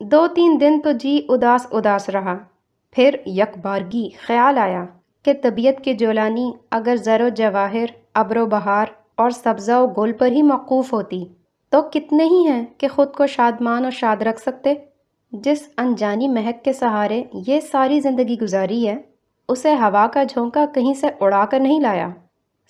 2-3 دن تو جی اداس اداس رہا، پھر یک بارگی خیال آیا کہ طبیعت کی جولانی اگر زر و جواہر، ابر و بہار اور سبزہ و گل پر ہی موقوف ہوتی تو کتنے ہی ہیں کہ خود کو شادمان و شاد رکھ سکتے۔ جس انجانی مہک کے سہارے یہ ساری زندگی گزاری ہے، اسے ہوا کا جھونکا کہیں سے اڑا کر نہیں لایا،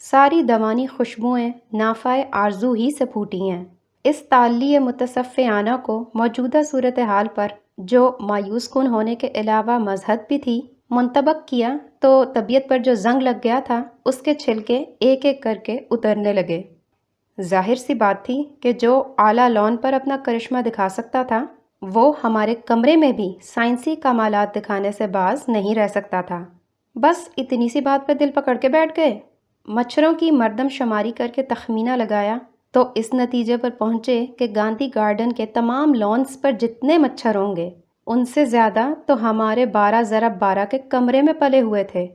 ساری دوانی خوشبوئیں نافع آرزو ہی سے پھوٹی ہیں۔ اس تعلی متصفیانہ کو موجودہ صورتحال پر جو مایوس کن ہونے کے علاوہ مذہب بھی تھی منطبق کیا تو طبیعت پر جو زنگ لگ گیا تھا اس کے چھلکے ایک ایک کر کے اترنے لگے۔ ظاہر سی بات تھی کہ جو اعلیٰ لون پر اپنا کرشمہ دکھا سکتا تھا وہ ہمارے کمرے میں بھی سائنسی کمالات دکھانے سے باز نہیں رہ سکتا تھا۔ بس اتنی سی بات پہ دل پکڑ کے بیٹھ گئے۔ مچھروں کی مردم شماری کر کے تخمینہ لگایا تو اس نتیجے پر پہنچے کہ گاندھی گارڈن کے تمام لانس پر جتنے مچھر ہوں گے ان سے زیادہ تو ہمارے 12x12 کے کمرے میں پلے ہوئے تھے۔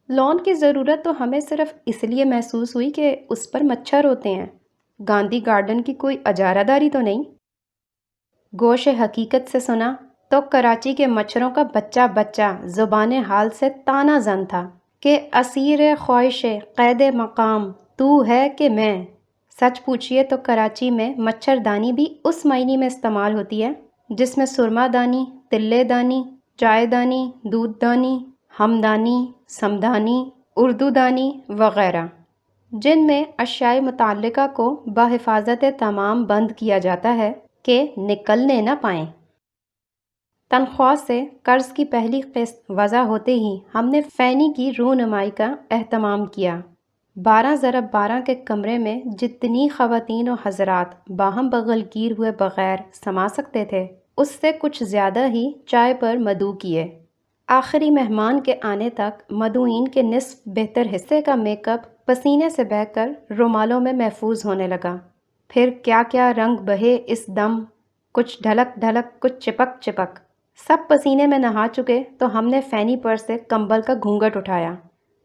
لان کی ضرورت تو ہمیں صرف اس لیے محسوس ہوئی کہ اس پر مچھر ہوتے ہیں، گاندھی گارڈن کی کوئی اجارہ داری تو نہیں۔ گوش حقیقت سے سنا تو کراچی کے مچھروں کا بچہ بچہ زبان حال سے تانا زن تھا کہ اسیر خواہش قید مقام تو ہے کہ میں۔ سچ پوچھئے تو کراچی میں مچھر دانی بھی اس معنی میں استعمال ہوتی ہے جس میں سرما دانی، تلے دانی، چائے دانی، دودھ دانی، ہمدانی، سمدانی، اردو دانی وغیرہ، جن میں اشیاء متعلقہ کو بحفاظت تمام بند کیا جاتا ہے کہ نکلنے نہ پائیں۔ تنخواہ سے قرض کی پہلی قسط وضع ہوتے ہی ہم نے فینی کی رونمائی کا اہتمام کیا۔ 12x12 کے کمرے میں جتنی خواتین و حضرات باہم بغل گیر ہوئے بغیر سما سکتے تھے اس سے کچھ زیادہ ہی چائے پر مدعو کیے۔ آخری مہمان کے آنے تک مدعوئین کے نصف بہتر حصے کا میک اپ پسینے سے بہہ کر رومالوں میں محفوظ ہونے لگا۔ پھر کیا کیا رنگ بہے اس دم، کچھ ڈھلک ڈھلک، کچھ چپک چپک، سب پسینے میں نہا چکے تو ہم نے فینی پر سے کمبل کا گھونگھٹ اٹھایا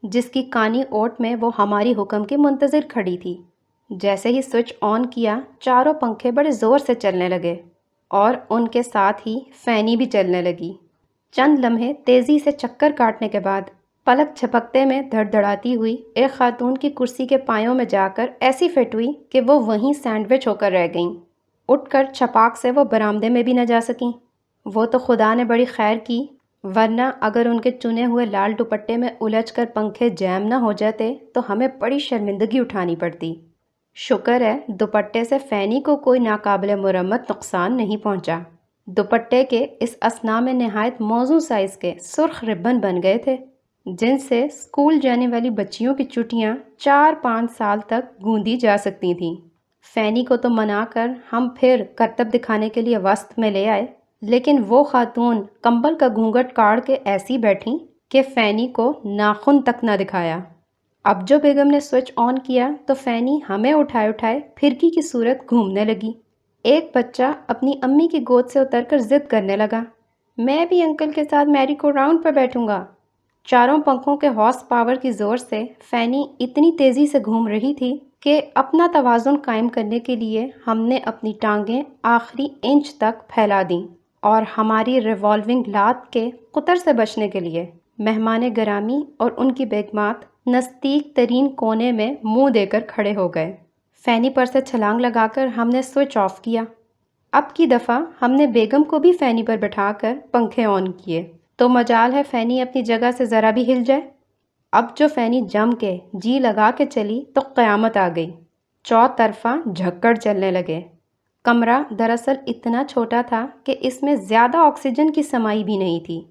جس کی کانی اوٹ میں وہ ہماری حکم کے منتظر کھڑی تھی۔ جیسے ہی سوئچ آن کیا چاروں پنکھے بڑے زور سے چلنے لگے اور ان کے ساتھ ہی فینی بھی چلنے لگی۔ چند لمحے تیزی سے چکر کاٹنے کے بعد پلک جھپکتے میں دھڑ دھڑاتی ہوئی ایک خاتون کی کرسی کے پایوں میں جا کر ایسی فٹ ہوئی کہ وہ وہیں سینڈوچ ہو کر رہ گئیں۔ اٹھ کر چھپاک سے وہ برآمدے میں بھی نہ جا سکیں۔ وہ تو خدا نے بڑی خیر کی، ورنہ اگر ان کے چنے ہوئے لال دوپٹے میں الجھ کر پنکھے جیم نہ ہو جاتے تو ہمیں بڑی شرمندگی اٹھانی پڑتی۔ شکر ہے دوپٹے سے فینی کو کوئی ناقابل مرمت نقصان نہیں پہنچا۔ دوپٹے کے اس اثنا میں نہایت موزوں سائز کے سرخ ربن بن گئے تھے جن سے اسکول جانے والی بچیوں کی چٹیاں 4-5 سال تک گوندی جا سکتی تھیں۔ فینی کو تو منا کر ہم پھر کرتب دکھانے کے لیے وسط میں لے آئے، لیکن وہ خاتون کمبل کا گھونگھٹ کاڑ کے ایسی بیٹھیں کہ فینی کو ناخن تک نہ دکھایا۔ اب جو بیگم نے سوئچ آن کیا تو فینی ہمیں اٹھائے اٹھائے پھرکی کی صورت گھومنے لگی۔ ایک بچہ اپنی امی کی گود سے اتر کر ضد کرنے لگا، میں بھی انکل کے ساتھ میری کو راؤنڈ پر بیٹھوں گا۔ چاروں پنکھوں کے ہارس پاور کی زور سے فینی اتنی تیزی سے گھوم رہی تھی کہ اپنا توازن قائم کرنے کے لیے ہم نے اپنی ٹانگیں آخری انچ تک پھیلا دیں اور ہماری ریوالونگ لات کے قطر سے بچنے کے لیے مہمان گرامی اور ان کی بیگمات نزدیک ترین کونے میں منہ دے کر کھڑے ہو گئے۔ فینی پر سے چھلانگ لگا کر ہم نے سوئچ آف کیا۔ اب کی دفعہ ہم نے بیگم کو بھی فینی پر بٹھا کر پنکھے آن کیے تو مجال ہے فینی اپنی جگہ سے ذرا بھی ہل جائے۔ اب جو فینی جم کے جی لگا کے چلی تو قیامت آ گئی، چوطرفہ جھکڑ چلنے لگے۔ کمرہ دراصل اتنا چھوٹا تھا کہ اس میں زیادہ آکسیجن کی سمائی بھی نہیں تھی۔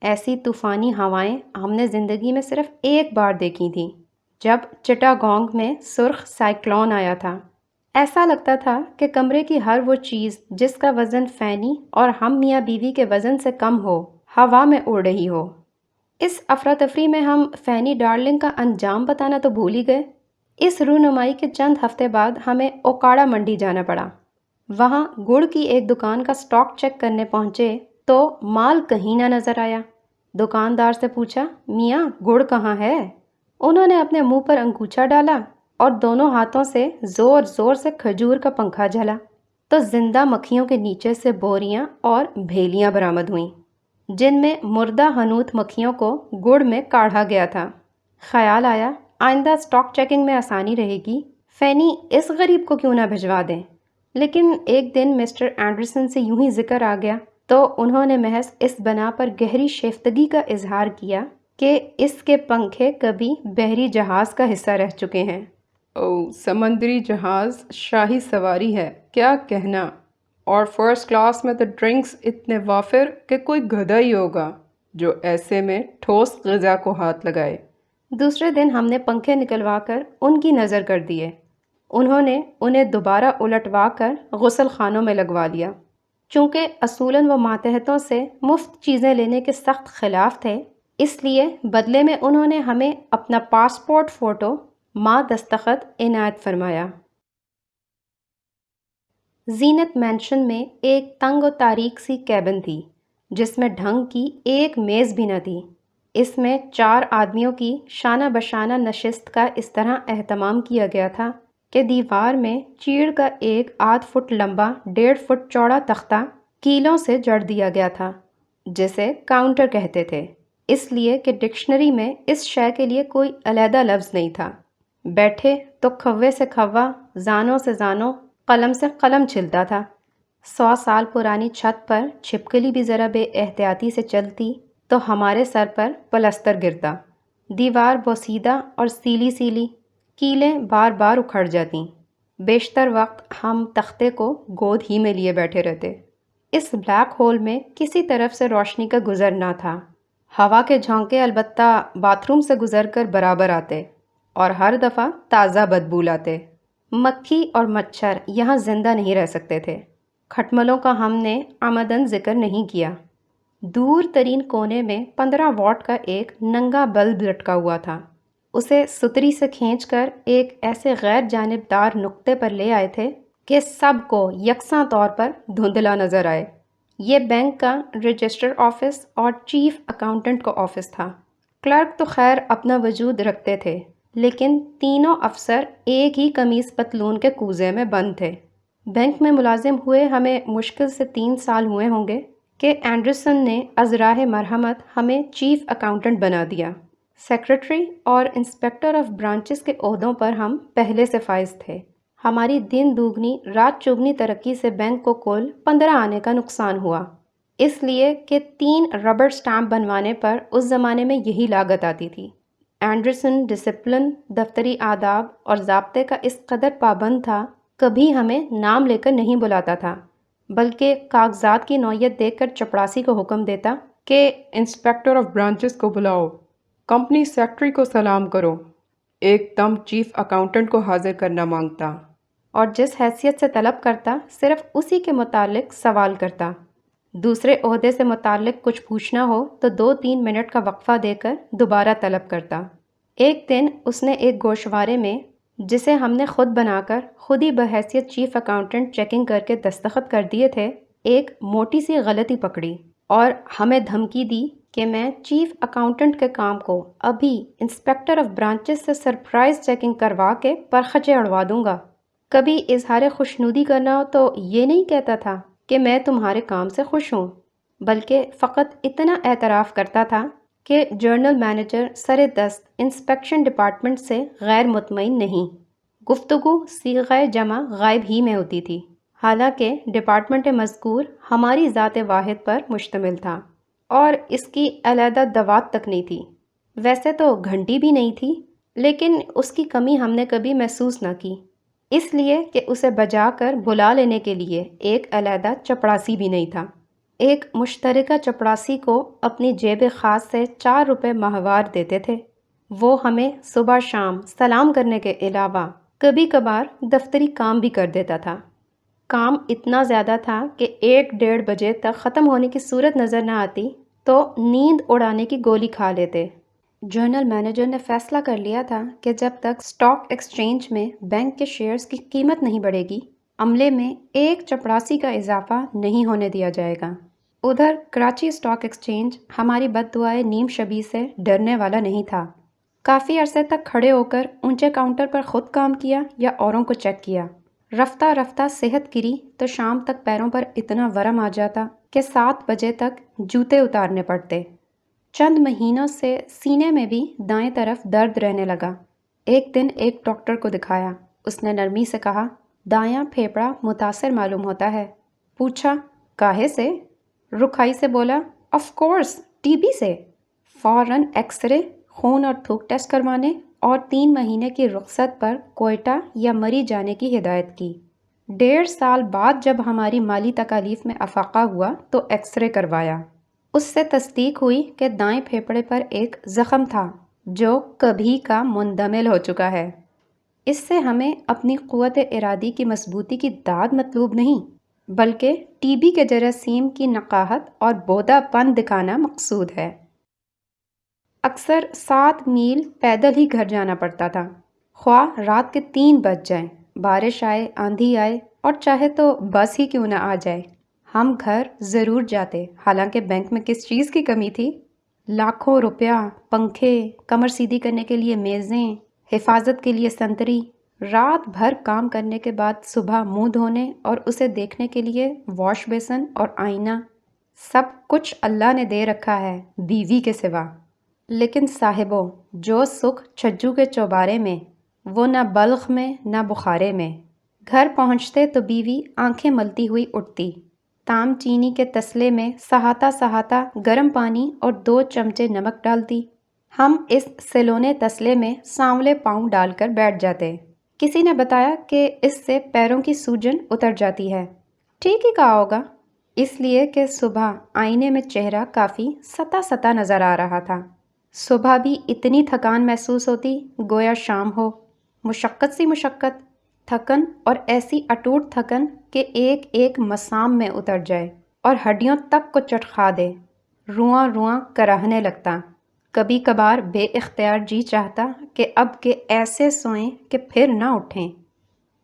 ایسی طوفانی ہوائیں ہم نے زندگی میں صرف ایک بار دیکھی تھیں جب چٹاگانگ میں سرخ سائیکلون آیا تھا۔ ایسا لگتا تھا کہ کمرے کی ہر وہ چیز جس کا وزن فینی اور ہم میاں بیوی کے وزن سے کم ہو ہوا میں اڑ رہی ہو۔ اس افراتفری میں ہم فینی ڈارلنگ کا انجام بتانا تو بھول ہی گئے۔ اس رونمائی کے چند ہفتے بعد ہمیں اوکاڑا منڈی جانا پڑا۔ وہاں گڑ کی ایک دکان کا سٹاک چیک کرنے پہنچے تو مال کہیں نہ نظر آیا۔ دکاندار سے پوچھا، میاں گڑ کہاں ہے؟ انہوں نے اپنے منہ پر انگوچھا ڈالا اور دونوں ہاتھوں سے زور زور سے کھجور کا پنکھا جھلا۔ تو زندہ مکھیوں کے نیچے سے بوریاں اور بھیلیاں برآمد ہوئیں جن میں مردہ حنوط مکھیوں کو گڑ میں کاڑھا گیا تھا۔ خیال آیا آئندہ اسٹاک چیکنگ میں آسانی رہے گی، فینی اس غریب کو کیوں نہ بھجوا دیں۔ لیکن ایک دن مسٹر اینڈرسن سے یوں ہی ذکر آ گیا تو انہوں نے محض اس بنا پر گہری شیفتگی کا اظہار کیا کہ اس کے پنکھے کبھی بحری جہاز کا حصہ رہ چکے ہیں۔ سمندری جہاز شاہی سواری ہے، کیا کہنا، اور فرسٹ کلاس میں تو ڈرنکس اتنے وافر کہ کوئی گدھا ہی ہوگا جو ایسے میں ٹھوس غذا کو ہاتھ لگائے۔ دوسرے دن ہم نے پنکھے نکلوا کر ان کی نظر کر دیے۔ انہوں نے انہیں دوبارہ الٹوا کر غسل خانوں میں لگوا لیا۔ چونکہ اصولاً وہ ماتحتوں سے مفت چیزیں لینے کے سخت خلاف تھے، اس لیے بدلے میں انہوں نے ہمیں اپنا پاسپورٹ فوٹو ماں دستخط عنایت فرمایا۔ زینت مینشن میں ایک تنگ و تاریک سی کیبن تھی جس میں ڈھنگ کی ایک میز بھی نہ تھی۔ اس میں 4 آدمیوں کی شانہ بشانہ نشست کا اس طرح اہتمام کیا گیا تھا کہ دیوار میں چیڑ کا ایک آدھ فٹ لمبا 1.5 فٹ چوڑا تختہ کیلوں سے جڑ دیا گیا تھا جسے کاؤنٹر کہتے تھے، اس لیے کہ ڈکشنری میں اس شے کے لیے کوئی علیحدہ لفظ نہیں تھا۔ بیٹھے تو کھوے سے کھوا، زانوں سے زانوں، قلم سے قلم چھلتا تھا۔ 100 سال پرانی چھت پر چھپکلی بھی ذرا بے احتیاطی سے چلتی تو ہمارے سر پر پلستر گرتا، دیوار بوسیدہ اور سیلی سیلی، کیلیں بار بار اکھڑ جاتی۔ بیشتر وقت ہم تختے کو گود ہی میں لیے بیٹھے رہتے۔ اس بلیک ہول میں کسی طرف سے روشنی کا گزر نہ تھا۔ ہوا کے جھونکے البتہ باتھ روم سے گزر کر برابر آتے اور ہر دفعہ تازہ بدبو لاتے۔ مکھی اور مچھر یہاں زندہ نہیں رہ سکتے تھے۔ کھٹملوں کا ہم نے عمدن ذکر نہیں کیا۔ دور ترین کونے میں 15 واٹ کا ایک ننگا بلب لٹکا ہوا تھا۔ اسے ستری سے کھینچ کر ایک ایسے غیر جانبدار نقطے پر لے آئے تھے کہ سب کو یکساں طور پر دھندلا نظر آئے۔ یہ بینک کا رجسٹر آفس اور چیف اکاؤنٹنٹ کا آفس تھا۔ کلرک تو خیر اپنا وجود رکھتے تھے، لیکن تینوں افسر ایک ہی قمیص پتلون کے کوزے میں بند تھے۔ بینک میں ملازم ہوئے ہمیں مشکل سے 3 سال ہوئے ہوں گے کہ اینڈرسن نے از راہ مرحمت ہمیں چیف اکاؤنٹنٹ بنا دیا۔ سیکرٹری اور انسپیکٹر آف برانچز کے عہدوں پر ہم پہلے سے فائز تھے۔ ہماری دن دوگنی رات چوگنی ترقی سے بینک کو کل 15 آنے کا نقصان ہوا، اس لیے کہ 3 ربڑ سٹامپ بنوانے پر اس زمانے میں یہی لاگت آتی تھی۔ اینڈرسن ڈسپلن، دفتری آداب اور ضابطے کا اس قدر پابند تھا، کبھی ہمیں نام لے کر نہیں بلاتا تھا، بلکہ کاغذات کی نوعیت دیکھ کر چپڑاسی کو حکم دیتا کہ انسپیکٹر آف برانچز کو بلاؤ، کمپنی سیکرٹری کو سلام کرو، ایک دم چیف اکاؤنٹنٹ کو حاضر کرنا مانگتا، اور جس حیثیت سے طلب کرتا صرف اسی کے متعلق سوال کرتا۔ دوسرے عہدے سے متعلق کچھ پوچھنا ہو تو 2-3 منٹ کا وقفہ دے کر دوبارہ طلب کرتا۔ ایک دن اس نے ایک گوشوارے میں، جسے ہم نے خود بنا کر خود ہی بحیثیت چیف اکاؤنٹنٹ چیکنگ کر کے دستخط کر دیے تھے، ایک موٹی سی غلطی پکڑی اور ہمیں دھمکی دی کہ میں چیف اکاؤنٹنٹ کے کام کو ابھی انسپیکٹر آف برانچز سے سرپرائز چیکنگ کروا کے پرخچے اڑوا دوں گا۔ کبھی اظہار خوشنودی کرنا ہو تو یہ نہیں کہتا تھا کہ میں تمہارے کام سے خوش ہوں، بلکہ فقط اتنا اعتراف کرتا تھا کہ جرنل مینیجر سر دست انسپیکشن ڈپارٹمنٹ سے غیر مطمئن نہیں۔ گفتگو صیغہ جمع غائب ہی میں ہوتی تھی، حالانکہ ڈپارٹمنٹ مذکور ہماری ذات واحد پر مشتمل تھا اور اس کی علیحدہ دوات تک نہیں تھی۔ ویسے تو گھنٹی بھی نہیں تھی، لیکن اس کی کمی ہم نے کبھی محسوس نہ کی، اس لیے کہ اسے بجا کر بلا لینے کے لیے ایک علیحدہ چپڑاسی بھی نہیں تھا۔ ایک مشترکہ چپڑاسی کو اپنی جیب خاص سے 4 روپے ماہوار دیتے تھے۔ وہ ہمیں صبح شام سلام کرنے کے علاوہ کبھی کبھار دفتری کام بھی کر دیتا تھا۔ کام اتنا زیادہ تھا کہ 1-1:30 بجے تک ختم ہونے کی صورت نظر نہ آتی تو نیند اڑانے کی گولی کھا لیتے۔ جنرل مینیجر نے فیصلہ کر لیا تھا کہ جب تک اسٹاک ایکسچینج میں بینک کے شیئرز کی قیمت نہیں بڑھے گی، عملے میں ایک چپڑاسی کا اضافہ نہیں ہونے دیا جائے گا۔ ادھر کراچی اسٹاک ایکسچینج ہماری بد دعائے نیم شبی سے ڈرنے والا نہیں تھا۔ کافی عرصے تک کھڑے ہو کر اونچے کاؤنٹر پر خود کام کیا یا اوروں کو چیک کیا۔ رفتہ رفتہ صحت گری تو شام تک پیروں پر اتنا ورم آ جاتا کہ 7 بجے تک جوتے اتارنے پڑتے۔ چند مہینوں سے سینے میں بھی دائیں طرف درد رہنے لگا۔ ایک دن ایک ڈاکٹر کو دکھایا۔ اس نے نرمی سے کہا، دایاں پھیپڑا متاثر معلوم ہوتا ہے۔ پوچھا، کاہے سے؟ رکھائی سے بولا، آف کورس، ٹی بی سے۔ فوراً ایکس رے، خون اور تھوک ٹیسٹ کروانے اور 3 مہینے کی رخصت پر کوئٹہ یا مری جانے کی ہدایت کی۔ 1.5 سال بعد جب ہماری مالی تکالیف میں افاقہ ہوا تو ایکس رے کروایا۔ اس سے تصدیق ہوئی کہ دائیں پھیپڑے پر ایک زخم تھا جو کبھی کا مندمل ہو چکا ہے۔ اس سے ہمیں اپنی قوت ارادی کی مضبوطی کی داد مطلوب نہیں، بلکہ ٹی بی کے جراثیم کی نقاہت اور بودا پن دکھانا مقصود ہے۔ اکثر 7 میل پیدل ہی گھر جانا پڑتا تھا، خواہ رات کے 3 بج جائیں، بارش آئے، آندھی آئے اور چاہے تو بس ہی کیوں نہ آ جائے، ہم گھر ضرور جاتے۔ حالانکہ بینک میں کس چیز کی کمی تھی؟ لاکھوں روپیہ، پنکھے، کمر سیدھی کرنے کے لیے میزیں، حفاظت کے لیے سنتری، رات بھر کام کرنے کے بعد صبح منہ دھونے اور اسے دیکھنے کے لیے واش بیسن اور آئینہ، سب کچھ اللہ نے دے رکھا ہے بیوی کے سوا۔ لیکن صاحبوں، جو سکھ چھجو کے چوبارے میں، وہ نہ بلخ میں نہ بخارے میں۔ گھر پہنچتے تو بیوی آنکھیں ملتی ہوئی اٹھتی، تام چینی کے تسلے میں سہاتا سہاتا گرم پانی اور 2 چمچے نمک ڈالتی۔ ہم اس سلونے تسلے میں سانولے پاؤں ڈال کر بیٹھ جاتے۔ کسی نے بتایا کہ اس سے پیروں کی سوجن اتر جاتی ہے۔ ٹھیک ہی کہا ہوگا، اس لیے کہ صبح آئینے میں چہرہ کافی ستا ستا نظر آ رہا تھا۔ صبح بھی اتنی تھکان محسوس ہوتی گویا شام ہو، مشقت سی مشقت، تھکن اور ایسی اٹوٹ تھکن کہ ایک ایک مسام میں اتر جائے اور ہڈیوں تک کو چٹخا دے، رواں رواں کراہنے لگتا۔ کبھی کبھار بے اختیار جی چاہتا کہ اب کے ایسے سوئیں کہ پھر نہ اٹھیں۔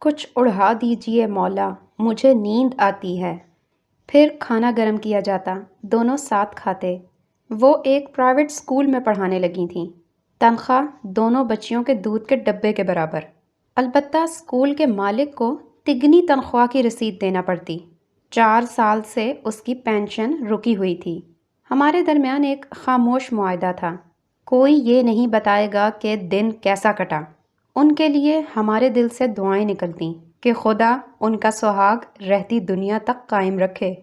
کچھ اڑھا دیجئے مولا، مجھے نیند آتی ہے۔ پھر کھانا گرم کیا جاتا، دونوں ساتھ کھاتے۔ وہ ایک پرائیویٹ اسکول میں پڑھانے لگی تھیں، تنخواہ دونوں بچیوں کے دودھ کے ڈبے کے برابر۔ البتہ اسکول کے مالک کو تگنی تنخواہ کی رسید دینا پڑتی۔ 4 سال سے اس کی پینشن رکی ہوئی تھی۔ ہمارے درمیان ایک خاموش معاہدہ تھا، کوئی یہ نہیں بتائے گا کہ دن کیسا کٹا۔ ان کے لیے ہمارے دل سے دعائیں نکلتیں کہ خدا ان کا سہاگ رہتی دنیا تک قائم رکھے۔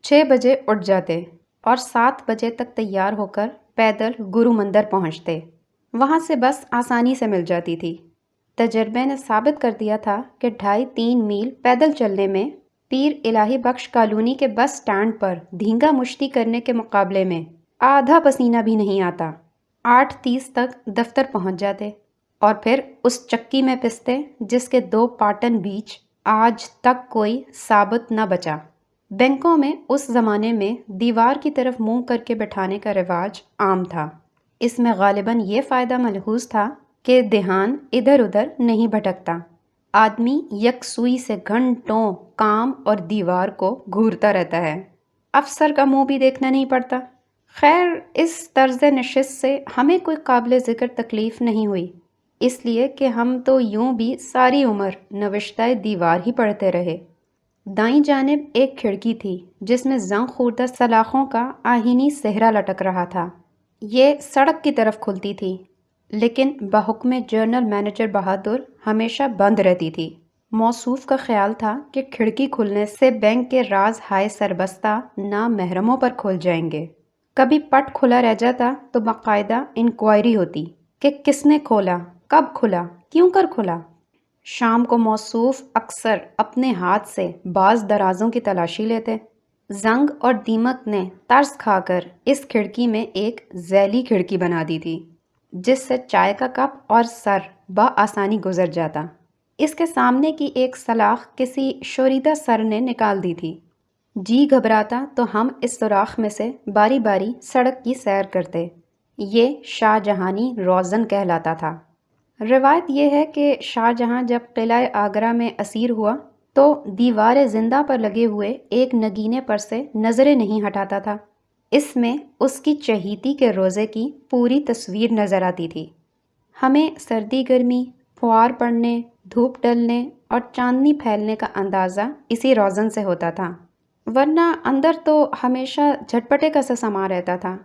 6 بجے اٹھ جاتے اور 7 بجے تک تیار ہو کر پیدل گرو مندر پہنچتے۔ وہاں سے بس آسانی سے مل جاتی تھی۔ تجربے نے ثابت کر دیا تھا کہ 2.5-3 میل پیدل چلنے میں پیر الہی بخش کالونی کے بس سٹینڈ پر دھینگا مشتی کرنے کے مقابلے میں آدھا پسینہ بھی نہیں آتا۔ 8:30 تک دفتر پہنچ جاتے اور پھر اس چکی میں پستے جس کے 2 پاٹن بیچ آج تک کوئی ثابت نہ بچا۔ بینکوں میں اس زمانے میں دیوار کی طرف منہ کر کے بٹھانے کا رواج عام تھا۔ اس میں غالباً یہ فائدہ ملحوظ تھا کہ دھیان ادھر ادھر نہیں بھٹکتا، آدمی یکسوئی سے گھنٹوں کام اور دیوار کو گھورتا رہتا ہے، افسر کا منہ بھی دیکھنا نہیں پڑتا۔ خیر، اس طرز نشست سے ہمیں کوئی قابل ذکر تکلیف نہیں ہوئی، اس لیے کہ ہم تو یوں بھی ساری عمر نوشتہ دیوار ہی پڑھتے رہے۔ دائیں جانب ایک کھڑکی تھی جس میں زنگ خوردہ سلاخوں کا آہینی صحرا لٹک رہا تھا۔ یہ سڑک کی طرف کھلتی تھی، لیکن بحکم جنرل مینیجر بہادر ہمیشہ بند رہتی تھی۔ موصوف کا خیال تھا کہ کھڑکی کھلنے سے بینک کے راز ہائے سربستہ نامحرموں پر کھل جائیں گے۔ کبھی پٹ کھلا رہ جاتا تو باقاعدہ انکوائری ہوتی کہ کس نے کھولا، کب کھلا، کیوں کر کھلا۔ شام کو موصوف اکثر اپنے ہاتھ سے باز درازوں کی تلاشی لیتے۔ زنگ اور دیمک نے ترس کھا کر اس کھڑکی میں ایک ذیلی کھڑکی بنا دی تھی جس سے چائے کا کپ اور سر بآسانی گزر جاتا۔ اس کے سامنے کی ایک سلاخ کسی شوریدہ سر نے نکال دی تھی۔ جی گھبراتا تو ہم اس سوراخ میں سے باری باری سڑک کی سیر کرتے۔ یہ شاہ جہانی روزن کہلاتا تھا۔ روایت یہ ہے کہ شاہ جہاں جب قلعہ آگرہ میں اسیر ہوا تو دیوار زندہ پر لگے ہوئے ایک نگینے پر سے نظریں نہیں ہٹاتا تھا۔ اس میں اس کی چہیتی کے روزے کی پوری تصویر نظر آتی تھی۔ ہمیں سردی گرمی، پھوار پڑنے، دھوپ ڈلنے اور چاندنی پھیلنے کا اندازہ اسی روزن سے ہوتا تھا، ورنہ اندر تو ہمیشہ جھٹپٹے کا سا سما رہتا تھا۔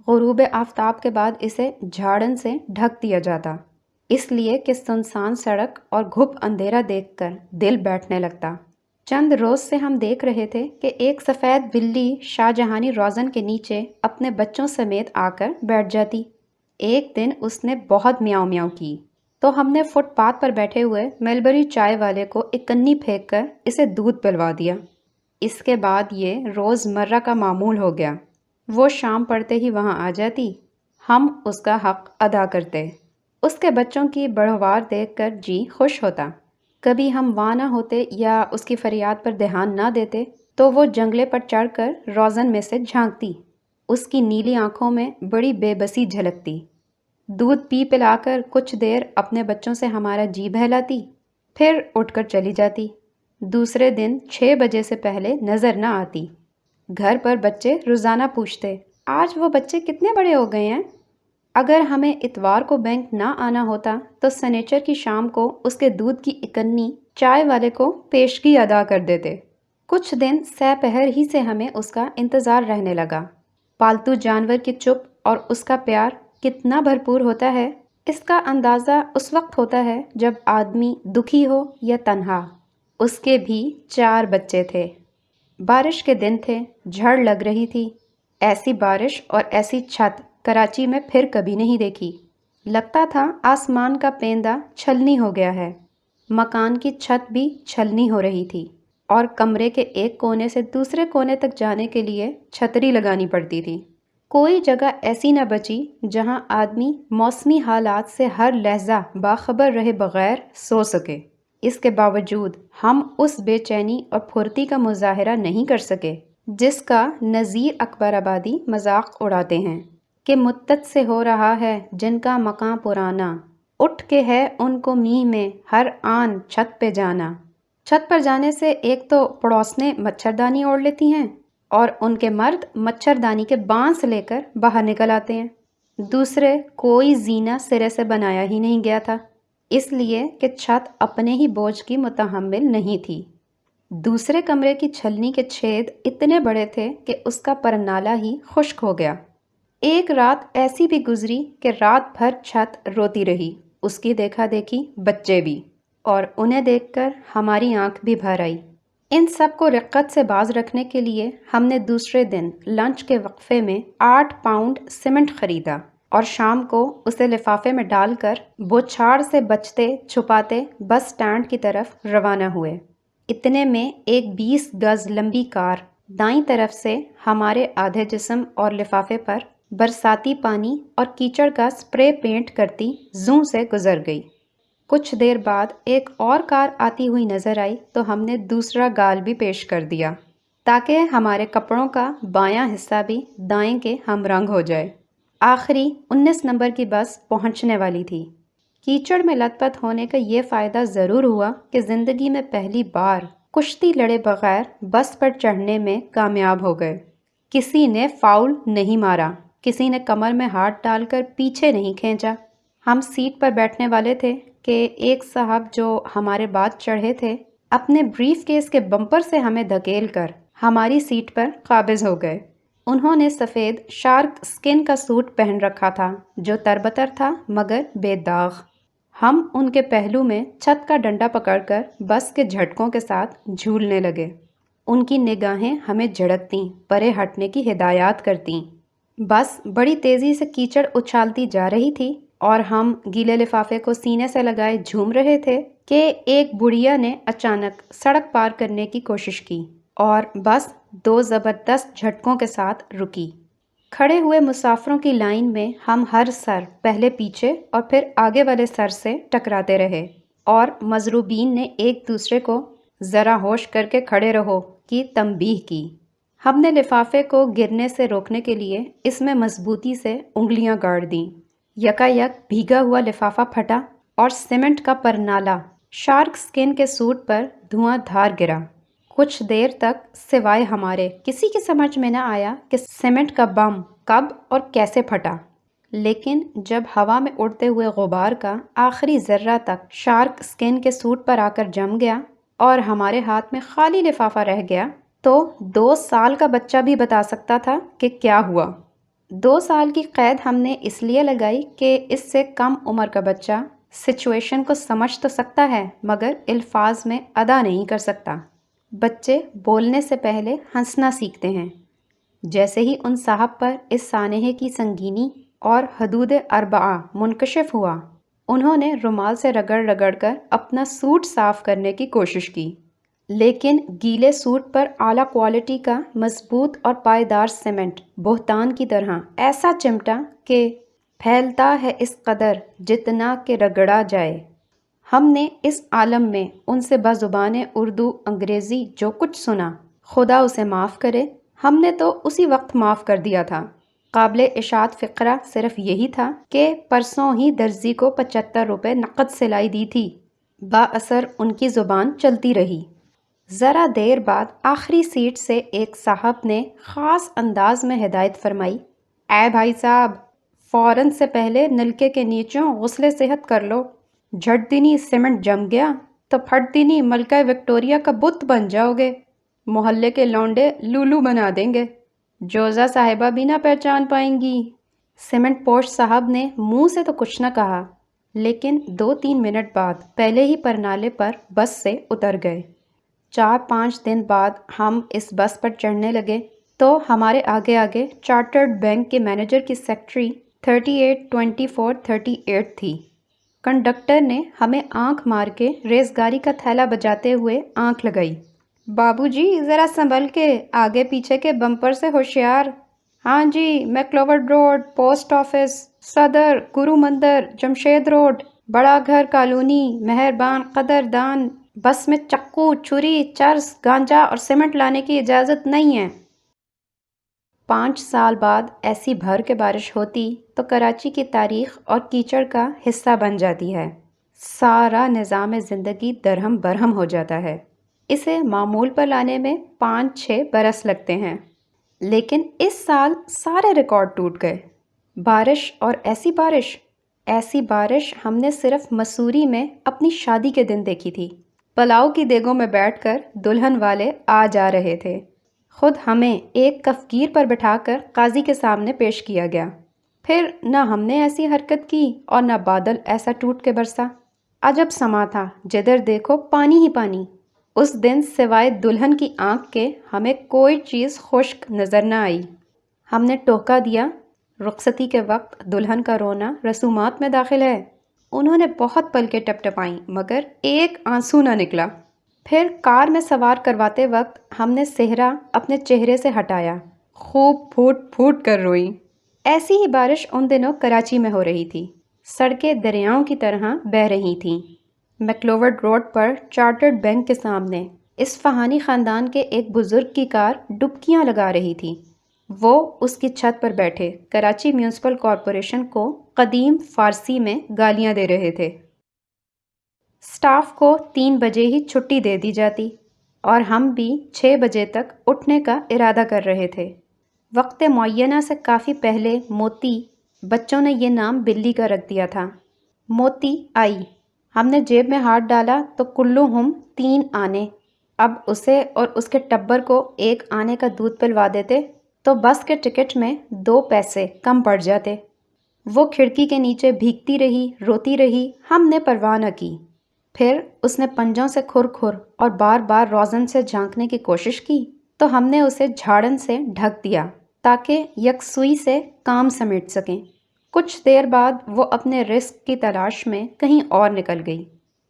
غروب آفتاب کے بعد اسے جھاڑن سے ڈھک دیا جاتا، اس لیے کہ سنسان سڑک اور گھپ اندھیرا دیکھ کر دل بیٹھنے لگتا۔ چند روز سے ہم دیکھ رہے تھے کہ ایک سفید بلی شاہ جہانی روزن کے نیچے اپنے بچوں سمیت آ کر بیٹھ جاتی۔ ایک دن اس نے بہت میاؤں میاؤں کی تو ہم نے فٹ پاتھ پر بیٹھے ہوئے ملبری چائے والے کو ایک کنی پھینک کر اسے دودھ پلوا دیا۔ اس کے بعد یہ روز مرہ کا معمول ہو گیا۔ وہ شام پڑتے ہی وہاں آ جاتی، ہم اس کا حق ادا کرتے۔ اس کے بچوں کی بڑھوار دیکھ کر جی خوش ہوتا۔ کبھی ہم وہاں نہ ہوتے یا اس کی فریاد پر دھیان نہ دیتے تو وہ جنگلے پر چڑھ کر روزن میں سے جھانکتی۔ اس کی نیلی آنکھوں میں بڑی بے بسی جھلکتی۔ دودھ پی پلا کر کچھ دیر اپنے بچوں سے ہمارا جی بہلاتی، پھر اٹھ کر چلی جاتی۔ دوسرے دن 6 بجے سے پہلے نظر نہ آتی۔ گھر پر بچے روزانہ پوچھتے، آج وہ بچے کتنے بڑے ہو گئے ہیں؟ اگر ہمیں اتوار کو بینک نہ آنا ہوتا تو سنیچر کی شام کو اس کے دودھ کی اکنی چائے والے کو پیشگی ادا کر دیتے۔ کچھ دن سہ پہر ہی سے ہمیں اس کا انتظار رہنے لگا۔ پالتو جانور کی چپ اور اس کا پیار کتنا بھرپور ہوتا ہے، اس کا اندازہ اس وقت ہوتا ہے جب آدمی دکھی ہو یا تنہا۔ اس کے بھی 4 بچے تھے۔ بارش کے دن تھے، جھڑ لگ رہی تھی۔ ایسی بارش اور ایسی چھت کراچی میں پھر کبھی نہیں دیکھی۔ لگتا تھا آسمان کا پیندہ چھلنی ہو گیا ہے۔ مکان کی چھت بھی چھلنی ہو رہی تھی اور کمرے کے ایک کونے سے دوسرے کونے تک جانے کے لیے چھتری لگانی پڑتی تھی۔ کوئی جگہ ایسی نہ بچی جہاں آدمی موسمی حالات سے ہر لحظہ باخبر رہے بغیر سو سکے۔ اس کے باوجود ہم اس بے چینی اور پھرتی کا مظاہرہ نہیں کر سکے جس کا نذیر اکبر آبادی مذاق اڑاتے ہیں کہ مدت سے ہو رہا ہے جن کا مکاں پرانا، اٹھ کے ہے ان کو می میں ہر آن چھت پہ جانا۔ چھت پر جانے سے ایک تو پڑوسنے مچھردانی اوڑھ لیتی ہیں اور ان کے مرد مچھردانی کے بانس لے کر باہر نکل آتے ہیں۔ دوسرے کوئی زینہ سرے سے بنایا ہی نہیں گیا تھا، اس لیے کہ چھت اپنے ہی بوجھ کی متحمل نہیں تھی۔ دوسرے کمرے کی چھلنی کے چھید اتنے بڑے تھے کہ اس کا پرنالہ ہی خشک ہو گیا۔ ایک رات ایسی بھی گزری کہ رات بھر چھت روتی رہی، اس کی دیکھا دیکھی بچے بھی، اور انہیں دیکھ کر ہماری آنکھ بھی بھر آئی۔ ان سب کو رقت سے باز رکھنے کے لیے ہم نے دوسرے دن لنچ کے وقفے میں 8 پاؤنڈ سیمنٹ خریدا اور شام کو اسے لفافے میں ڈال کر بوچھاڑ سے بچتے چھپاتے بس اسٹینڈ کی طرف روانہ ہوئے۔ اتنے میں ایک 20 گز لمبی کار دائیں طرف سے ہمارے آدھے جسم اور لفافے پر برساتی پانی اور کیچڑ کا سپرے پینٹ کرتی زوں سے گزر گئی۔ کچھ دیر بعد ایک اور کار آتی ہوئی نظر آئی تو ہم نے دوسرا گال بھی پیش کر دیا تاکہ ہمارے کپڑوں کا بایاں حصہ بھی دائیں کے ہم رنگ ہو جائے۔ آخری 19 نمبر کی بس پہنچنے والی تھی۔ کیچڑ میں لت پت ہونے کا یہ فائدہ ضرور ہوا کہ زندگی میں پہلی بار کشتی لڑے بغیر بس پر چڑھنے میں کامیاب ہو گئے۔ کسی نے فاؤل نہیں مارا، کسی نے کمر میں ہاتھ ڈال کر پیچھے نہیں کھینچا۔ ہم سیٹ پر بیٹھنے والے تھے کہ ایک صاحب جو ہمارے بعد چڑھے تھے اپنے بریف کیس کے بمپر سے ہمیں دھکیل کر ہماری سیٹ پر قابض ہو گئے۔ انہوں نے سفید شارک سکن کا سوٹ پہن رکھا تھا جو تربتر تھا مگر بے داغ۔ ہم ان کے پہلو میں چھت کا ڈنڈا پکڑ کر بس کے جھٹکوں کے ساتھ جھولنے لگے۔ ان کی نگاہیں ہمیں جھڑکتیں، پرے ہٹنے کی ہدایات کرتیں۔ بس بڑی تیزی سے کیچڑ اچھالتی جا رہی تھی اور ہم گیلے لفافے کو سینے سے لگائے جھوم رہے تھے کہ ایک بڑھیا نے اچانک سڑک پار کرنے کی کوشش کی اور بس 2 زبردست جھٹکوں کے ساتھ رکی۔ کھڑے ہوئے مسافروں کی لائن میں ہم ہر سر پہلے پیچھے اور پھر آگے والے سر سے ٹکراتے رہے اور مضروبین نے ایک دوسرے کو ذرا ہوش کر کے کھڑے رہو کی تنبیہ کی۔ ہم نے لفافے کو گرنے سے روکنے کے لیے اس میں مضبوطی سے انگلیاں گاڑ دیں۔ یکا یک بھیگا ہوا لفافہ پھٹا اور سیمنٹ کا پرنالہ شارک سکن کے سوٹ پر دھواں دھار گرا۔ کچھ دیر تک سوائے ہمارے کسی کی سمجھ میں نہ آیا کہ سیمنٹ کا بم کب اور کیسے پھٹا، لیکن جب ہوا میں اڑتے ہوئے غبار کا آخری ذرہ تک شارک اسکن کے سوٹ پر آ کر جم گیا اور ہمارے ہاتھ میں خالی لفافہ رہ گیا تو 2 سال کا بچہ بھی بتا سکتا تھا کہ کیا ہوا۔ 2 سال کی قید ہم نے اس لیے لگائی کہ اس سے کم عمر کا بچہ سچویشن کو سمجھ تو سکتا ہے مگر الفاظ میں ادا نہیں کر سکتا۔ بچے بولنے سے پہلے ہنسنا سیکھتے ہیں۔ جیسے ہی ان صاحب پر اس سانحے کی سنگینی اور حدود اربعہ منکشف ہوا، انہوں نے رومال سے رگڑ رگڑ کر اپنا سوٹ صاف کرنے کی کوشش کی، لیکن گیلے سوٹ پر اعلیٰ کوالٹی کا مضبوط اور پائیدار سیمنٹ بہتان کی طرح ایسا چمٹا کہ پھیلتا ہے اس قدر جتنا کہ رگڑا جائے۔ ہم نے اس عالم میں ان سے بزبان اردو انگریزی جو کچھ سنا، خدا اسے معاف کرے، ہم نے تو اسی وقت معاف کر دیا تھا۔ قابل اشاعت فقرہ صرف یہی تھا کہ پرسوں ہی درزی کو 75 روپے نقد سلائی دی تھی۔ با اثر ان کی زبان چلتی رہی۔ ذرا دیر بعد آخری سیٹ سے ایک صاحب نے خاص انداز میں ہدایت فرمائی، اے بھائی صاحب، فوراً سے پہلے نلکے کے نیچوں غسل صحت کر لو، جھٹ دینی سیمنٹ جم گیا تو پھٹ دینی ملکہ وکٹوریہ کا بت بن جاؤ گے، محلے کے لونڈے لولو بنا دیں گے، جوزہ صاحبہ بھی نہ پہچان پائیں گی۔ سیمنٹ پوش صاحب نے منہ سے تو کچھ نہ کہا، لیکن 2-3 منٹ بعد پہلے ہی پرنالے پر بس سے اتر گئے۔ 4-5 دن بعد ہم اس بس پر چڑھنے لگے تو ہمارے آگے آگے چارٹرڈ بینک کے مینیجر کی سیکٹری 382438 تھی۔ کنڈکٹر نے ہمیں آنکھ مار کے ریس گاری کا تھیلا بجاتے ہوئے آنکھ لگائی، بابو جی ذرا سنبھل کے، آگے پیچھے کے بمپر سے ہوشیار۔ ہاں جی، میکلوڈ روڈ، پوسٹ آفس، صدر، گرو مندر، جمشید روڈ، بڑا گھر کالونی، مہربان قدردان، بس میں چقو، چھری، چرس، گانجا اور سیمنٹ لانے کی اجازت نہیں ہے۔ 5 سال بعد ایسی بھر کے بارش ہوتی تو کراچی کی تاریخ اور کیچڑ کا حصہ بن جاتی ہے۔ سارا نظام زندگی درہم برہم ہو جاتا ہے۔ اسے معمول پر لانے میں 5-6 برس لگتے ہیں، لیکن اس سال سارے ریکارڈ ٹوٹ گئے۔ بارش اور ایسی بارش ہم نے صرف مسوری میں اپنی شادی کے دن دیکھی تھی۔ پلاؤ کی دیگوں میں بیٹھ کر دلہن والے آ جا رہے تھے، خود ہمیں ایک کفگیر پر بٹھا کر قاضی کے سامنے پیش کیا گیا۔ پھر نہ ہم نے ایسی حرکت کی اور نہ بادل ایسا ٹوٹ کے برسا۔ عجب سما تھا، جدھر دیکھو پانی ہی پانی۔ اس دن سوائے دلہن کی آنکھ کے ہمیں کوئی چیز خشک نظر نہ آئی۔ ہم نے ٹوکا دیا، رخصتی کے وقت دلہن کا رونا رسومات میں داخل ہے۔ انہوں نے بہت پلکیں ٹپٹپائیں مگر ایک آنسو نہ نکلا۔ پھر کار میں سوار کرواتے وقت ہم نے صحرا اپنے چہرے سے ہٹایا، خوب پھوٹ پھوٹ کر روئیں۔ ایسی ہی بارش ان دنوں کراچی میں ہو رہی تھی، سڑکیں دریاؤں کی طرح بہہ رہی تھیں۔ میکلوڈ روڈ پر چارٹرڈ بینک کے سامنے اصفہانی خاندان کے ایک بزرگ کی کار ڈبکیاں لگا رہی تھی۔ وہ اس کی چھت پر بیٹھے کراچی میونسپل کارپوریشن کو قدیم فارسی میں گالیاں دے رہے تھے۔ سٹاف کو 3 بجے ہی چھٹی دے دی جاتی اور ہم بھی 6 بجے تک اٹھنے کا ارادہ کر رہے تھے۔ وقت معینہ سے کافی پہلے موتی، بچوں نے یہ نام بلی کا رکھ دیا تھا، موتی آئی۔ ہم نے جیب میں ہاتھ ڈالا تو کلو ہم 3 آنے۔ اب اسے اور اس کے ٹبر کو 1 آنے کا دودھ پلوا دیتے تو بس کے ٹکٹ میں 2 پیسے کم پڑ جاتے۔ وہ کھڑکی کے نیچے بھیگتی رہی، روتی رہی، ہم نے پرواہ نہ کی۔ پھر اس نے پنجوں سے کھر کھر اور بار بار روزن سے جھانکنے کی کوشش کی تو ہم نے اسے جھاڑن سے ڈھک دیا تاکہ یکسوئی سے کام سمیٹ سکیں۔ کچھ دیر بعد وہ اپنے رزق کی تلاش میں کہیں اور نکل گئی۔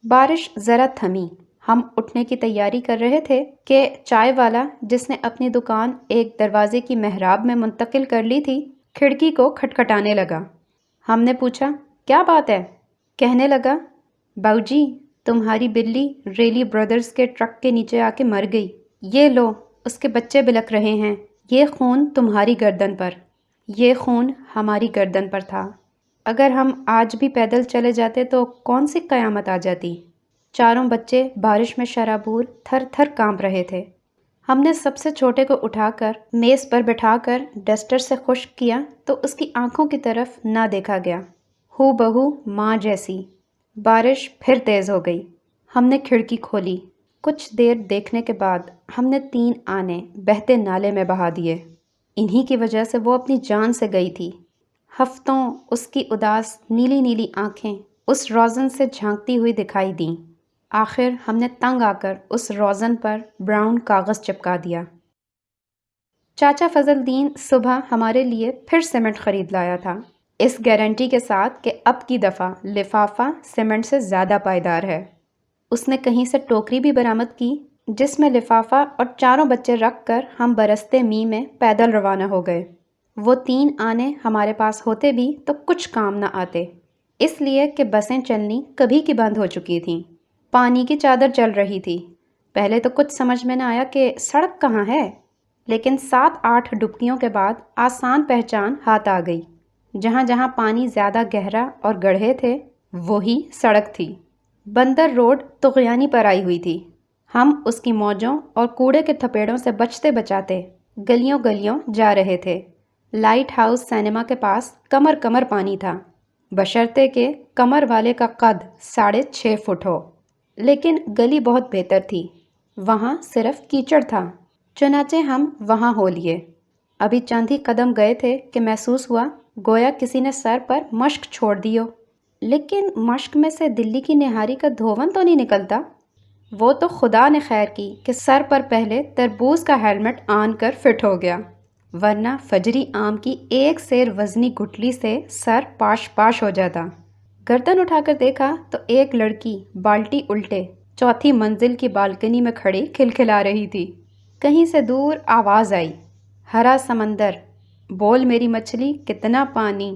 بارش ذرا تھمی، ہم اٹھنے کی تیاری کر رہے تھے کہ چائے والا، جس نے اپنی دکان ایک دروازے کی محراب میں منتقل کر لی تھی، کھڑکی کو کھٹکھٹانے لگا۔ ہم نے پوچھا، کیا بات ہے؟ کہنے لگا، باؤجی تمہاری بلی ریلی بردرز کے ٹرک کے نیچے آ کے مر گئی، یہ لو اس کے بچے بلک رہے ہیں، یہ خون تمہاری گردن پر، یہ خون ہماری گردن پر تھا، اگر ہم آج بھی پیدل چلے جاتے تو کون سی قیامت آ جاتی۔ چاروں بچے بارش میں شرابور تھر تھر کانپ رہے تھے۔ ہم نے سب سے چھوٹے کو اٹھا کر میز پر بٹھا کر ڈسٹر سے خشک کیا تو اس کی آنکھوں کی طرف نہ دیکھا گیا، ہو بہو ماں جیسی۔ بارش پھر تیز ہو گئی۔ ہم نے کھڑکی کھولی۔ کچھ دیر دیکھنے کے بعد ہم نے 3 آنے بہتے نالے میں بہا دیے۔ انہی کی وجہ سے وہ اپنی جان سے گئی تھی۔ ہفتوں اس کی اداس نیلی نیلی آنکھیں اس روزن سے جھانکتی ہوئی دکھائی دیں۔ آخر ہم نے تنگ آ کر اس روزن پر براؤن کاغذ چپکا دیا۔ چاچا فضل الدین صبح ہمارے لیے پھر سیمنٹ خرید لایا تھا، اس گارنٹی کے ساتھ کہ اب کی دفعہ لفافہ سیمنٹ سے زیادہ پائیدار ہے۔ اس نے کہیں سے ٹوکری بھی برآمد کی جس میں لفافہ اور 4 بچے رکھ کر ہم برستے می میں پیدل روانہ ہو گئے۔ وہ 3 آنے ہمارے پاس ہوتے بھی تو کچھ کام نہ آتے، اس لیے کہ بسیں چلنی کبھی کی بند ہو چکی تھیں۔ پانی کی چادر چل رہی تھی۔ پہلے تو کچھ سمجھ میں نہ آیا کہ سڑک کہاں ہے، لیکن 7-8 ڈبکیوں کے بعد آسان پہچان ہاتھ آ گئی۔ جہاں جہاں پانی زیادہ گہرا اور گڑھے تھے وہی سڑک تھی۔ بندر روڈ طغیانی پر آئی ہوئی تھی۔ ہم اس کی موجوں اور کوڑے کے تھپیڑوں سے بچتے بچاتے گلیوں گلیوں جا رہے تھے۔ لائٹ ہاؤس سینما کے پاس کمر کمر پانی تھا، بشرطے کہ کمر والے کا قد 6.5 فٹ ہو، لیکن گلی بہت بہتر تھی، وہاں صرف کیچڑ تھا، چنانچہ ہم وہاں ہو لیے۔ ابھی چند ہی قدم گئے تھے کہ محسوس ہوا گویا کسی نے سر پر مشک چھوڑ دی ہو، لیکن مشک میں سے دلی کی نہاری کا دھون تو نہیں نکلتا۔ وہ تو خدا نے خیر کی کہ سر پر پہلے تربوز کا ہیلمٹ آن کر فٹ ہو گیا، ورنہ فجری آم کی ایک سیر وزنی گٹلی سے سر پاش پاش ہو جاتا۔ گردن اٹھا کر دیکھا تو ایک لڑکی بالٹی الٹے 4تھی منزل کی بالکنی میں کھڑی کھلکھلا رہی تھی۔ کہیں سے دور آواز آئی، ہرا سمندر، بول میری مچھلی کتنا پانی۔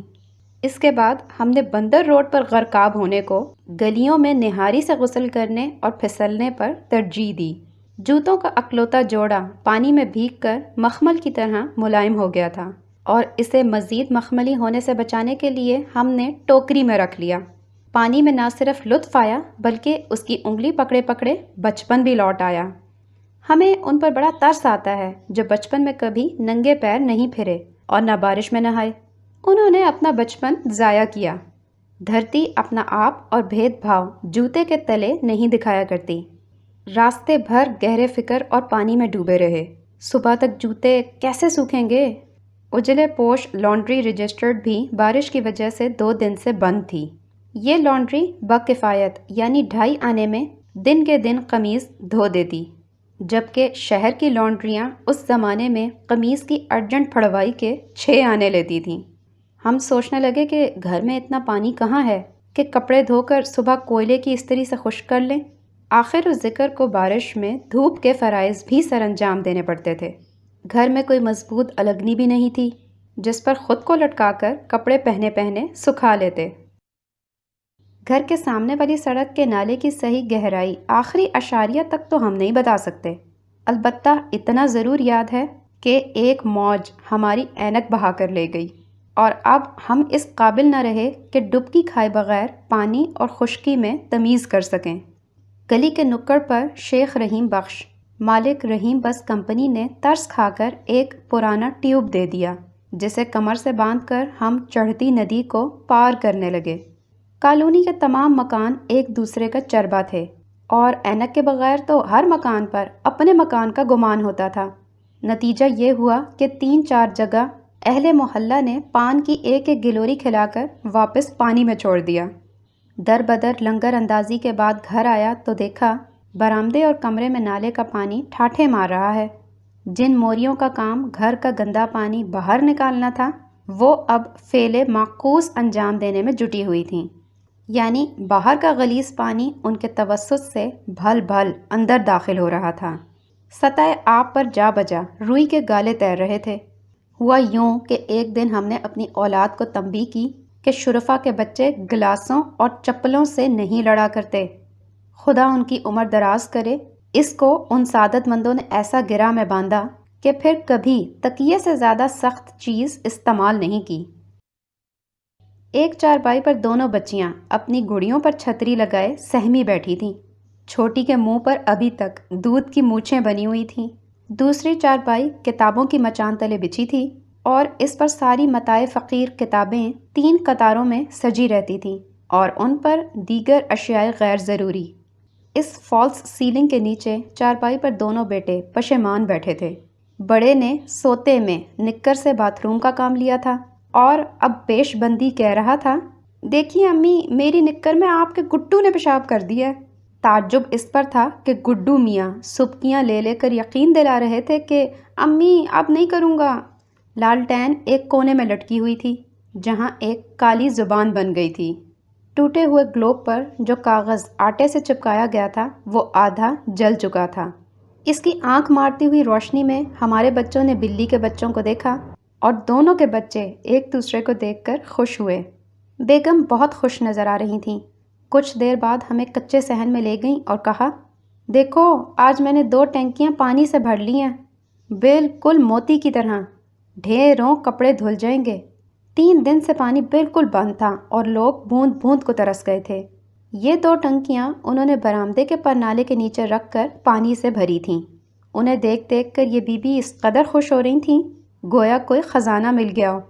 اس کے بعد ہم نے بندر روڈ پر غرقاب ہونے کو گلیوں میں نہاری سے غسل کرنے اور پھسلنے پر ترجیح دی۔ جوتوں کا اکلوتا جوڑا پانی میں بھیگ کر مخمل کی طرح ملائم ہو گیا تھا، اور اسے مزید مخملی ہونے سے بچانے کے لیے ہم نے ٹوکری میں رکھ لیا۔ پانی میں نہ صرف لطف آیا بلکہ اس کی انگلی پکڑے پکڑے بچپن بھی لوٹ آیا۔ ہمیں ان پر بڑا ترس آتا ہے جو بچپن میں کبھی ننگے پیر نہیں پھرے اور نہ بارش میں نہائے۔ انہوں نے اپنا بچپن ضائع کیا۔ دھرتی اپنا آپ اور بھید بھاؤ جوتے کے تلے نہیں دکھایا کرتی۔ راستے بھر گہرے فکر اور پانی میں ڈوبے رہے۔ صبح تک جوتے کیسے سوکھیں گے؟ اجلے پوش لانڈری رجسٹرڈ بھی بارش کی وجہ سے 2 دن سے بند تھی۔ یہ لانڈری بکفایت یعنی 2.5 آنے میں دن کے دن قمیض دھو دیتی، جبکہ شہر کی لانڈریاں اس زمانے میں قمیض کی ارجنٹ پھڑوائی کے 6 آنے لیتی تھیں۔ ہم سوچنے لگے کہ گھر میں اتنا پانی کہاں ہے کہ کپڑے دھو کر صبح کوئلے کی استری سے خشک کر لیں۔ آخر اس ذکر کو بارش میں دھوپ کے فرائض بھی سر انجام دینے پڑتے تھے۔ گھر میں کوئی مضبوط الگنی بھی نہیں تھی جس پر خود کو لٹکا کر کپڑے پہنے پہنے سکھا لیتے۔ گھر کے سامنے والی سڑک کے نالے کی صحیح گہرائی آخری اشاریہ تک تو ہم نہیں بتا سکتے، البتہ اتنا ضرور یاد ہے کہ ایک موج ہماری اینک بہا کر لے گئی، اور اب ہم اس قابل نہ رہے کہ ڈبکی کھائے بغیر پانی اور خشکی میں تمیز کر سکیں۔ گلی کے نکڑ پر شیخ رحیم بخش مالک رحیم بس کمپنی نے ترس کھا کر ایک پرانا ٹیوب دے دیا، جسے کمر سے باندھ کر ہم چڑھتی ندی کو پار کرنے لگے۔ کالونی کے تمام مکان ایک دوسرے کا چربا تھے، اور اینک کے بغیر تو ہر مکان پر اپنے مکان کا گمان ہوتا تھا۔ نتیجہ یہ ہوا کہ 3-4 جگہ اہل محلہ نے پان کی ایک ایک گلوری کھلا کر واپس پانی میں چھوڑ دیا۔ در بدر لنگر اندازی کے بعد گھر آیا تو دیکھا برآمدے اور کمرے میں نالے کا پانی ٹھاٹھے مار رہا ہے۔ جن موریوں کا کام گھر کا گندا پانی باہر نکالنا تھا وہ اب فعل معکوس انجام دینے میں جٹی ہوئی تھیں، یعنی باہر کا غلیظ پانی ان کے توسط سے بھل بھل اندر داخل ہو رہا تھا۔ سطح آب پر جا بجا روئی کے گالے تیر رہے تھے۔ ہوا یوں کہ ایک دن ہم نے اپنی اولاد کو تنبیہ کی کہ شرفا کے بچے گلاسوں اور چپلوں سے نہیں لڑا کرتے۔ خدا ان کی عمر دراز کرے۔ اس کو ان سعادت مندوں نے ایسا گرہ میں باندھا کہ پھر کبھی تکیے سے زیادہ سخت چیز استعمال نہیں کی۔ ایک چارپائی پر دونوں بچیاں اپنی گڑیوں پر چھتری لگائے سہمی بیٹھی تھیں۔ چھوٹی کے منہ پر ابھی تک دودھ کی مونچھیں بنی ہوئی تھیں، دوسری چارپائی کتابوں کی مچان تلے بچھی تھی اور اس پر ساری متاع فقیر کتابیں 3 قطاروں میں سجی رہتی تھیں اور ان پر دیگر اشیاء غیر ضروری۔ اس فالس سیلنگ کے نیچے چارپائی پر دونوں بیٹے پشیمان بیٹھے تھے۔ بڑے نے سوتے میں نکر سے باتھ روم کا کام لیا تھا اور اب پیش بندی کہہ رہا تھا، دیکھیے امی، میری نکر میں آپ کے گڈو نے پیشاب کر دیا ہے۔ تعجب اس پر تھا کہ گڈو میاں سبکیاں لے لے کر یقین دلا رہے تھے کہ امی اب نہیں کروں گا۔ لالٹین ایک کونے میں لٹکی ہوئی تھی جہاں ایک کالی زبان بن گئی تھی۔ ٹوٹے ہوئے گلوب پر جو کاغذ آٹے سے چپکایا گیا تھا وہ آدھا جل چکا تھا۔ اس کی آنکھ مارتی ہوئی روشنی میں ہمارے بچوں نے بلی کے بچوں کو دیکھا اور دونوں کے بچے ایک دوسرے کو دیکھ کر خوش ہوئے۔ بیگم بہت خوش نظر آ رہی تھیں۔ کچھ دیر بعد ہمیں کچے صحن میں لے گئیں اور کہا، دیکھو آج میں نے 2 ٹینکیاں پانی سے بھر لی ہیں، بالکل موتی کی طرح، ڈھیروں کپڑے دھل جائیں گے۔ 3 دن سے پانی بالکل بند تھا اور لوگ بوند بوند کو ترس گئے تھے۔ یہ 2 ٹنکیاں انہوں نے برآمدے کے پرنالے کے نیچے رکھ کر پانی سے بھری تھیں۔ انہیں دیکھ دیکھ کر یہ بی بی اس قدر خوش ہو رہی تھیں گویا کوئی خزانہ مل گیا ہو۔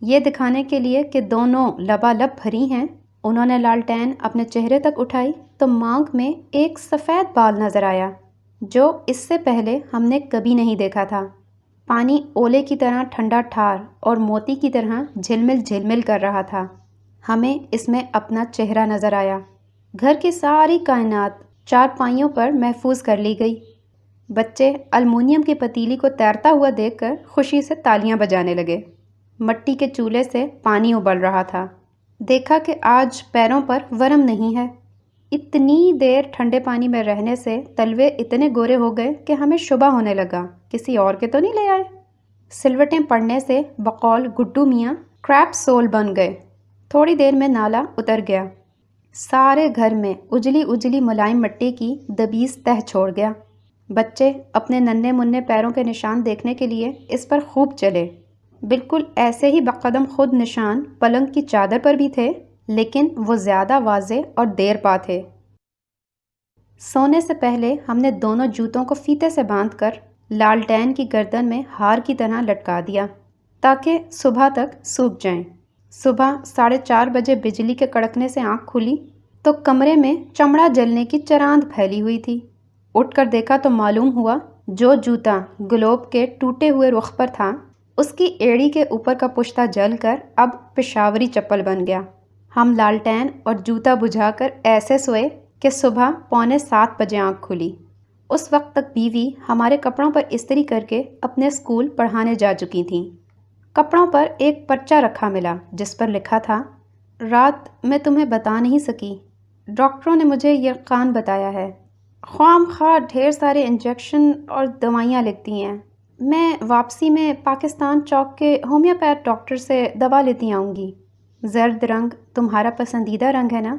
یہ دکھانے کے لیے کہ دونوں لبالب بھری ہیں، انہوں نے لالٹین اپنے چہرے تک اٹھائی تو مانگ میں ایک سفید بال نظر آیا جو اس سے پہلے ہم نے کبھی نہیں دیکھا تھا۔ پانی اولے کی طرح ٹھنڈا ٹھار اور موتی کی طرح جھلمل جھلمل کر رہا تھا۔ ہمیں اس میں اپنا چہرہ نظر آیا۔ گھر کی ساری کائنات 4 پائیوں پر محفوظ کر لی گئی۔ بچے المونیم کی پتیلی کو تیرتا ہوا دیکھ کر خوشی سے تالیاں بجانے لگے۔ مٹی کے چولہے سے پانی ابل رہا تھا۔ دیکھا کہ آج پیروں پر ورم نہیں ہے۔ اتنی دیر ٹھنڈے پانی میں رہنے سے تلوے اتنے گورے ہو گئے کہ ہمیں شبہ ہونے لگا کسی اور کے تو نہیں لے آئے۔ سلوٹیں پڑنے سے بقول گڈو میاں کریپ سول بن گئے۔ تھوڑی دیر میں نالا اتر گیا۔ سارے گھر میں اجلی اجلی ملائم مٹی کی دبیز تہ چھوڑ گیا۔ بچے اپنے ننھے منھے پیروں کے نشان دیکھنے کے لیے اس پر خوب چلے۔ بالکل ایسے ہی بقدم خود نشان پلنگ کی چادر پر بھی تھے، لیکن وہ زیادہ واضح اور دیر پا تھے۔ سونے سے پہلے ہم نے دونوں جوتوں کو فیتے سے باندھ کر لالٹین کی گردن میں ہار کی طرح لٹکا دیا تاکہ صبح تک سوکھ جائیں۔ صبح 4:30 بجے بجلی کے کڑکنے سے آنکھ کھلی تو کمرے میں چمڑا جلنے کی چراند پھیلی ہوئی تھی۔ اٹھ کر دیکھا تو معلوم ہوا جو جوتا گلوب کے ٹوٹے ہوئے رخ پر تھا اس کی ایڑی کے اوپر کا پشتہ جل کر اب پشاوری چپل بن گیا۔ ہم لالٹین اور جوتا بجھا کر ایسے سوئے کہ صبح 6:45 بجے آنکھ کھلی۔ اس وقت تک بیوی ہمارے کپڑوں پر استری کر کے اپنے اسکول پڑھانے جا چکی تھیں۔ کپڑوں پر ایک پرچہ رکھا ملا جس پر لکھا تھا، رات میں تمہیں بتا نہیں سکی، ڈاکٹروں نے مجھے یقین بتایا ہے، خواہ مخواہ ڈھیر سارے انجیکشن اور دوائیاں لکھتی ہیں، میں واپسی میں پاکستان چوک کے ہومیوپیتھ ڈاکٹر سے دوا لیتی آؤں گی۔ زرد رنگ تمہارا پسندیدہ رنگ ہے نا؟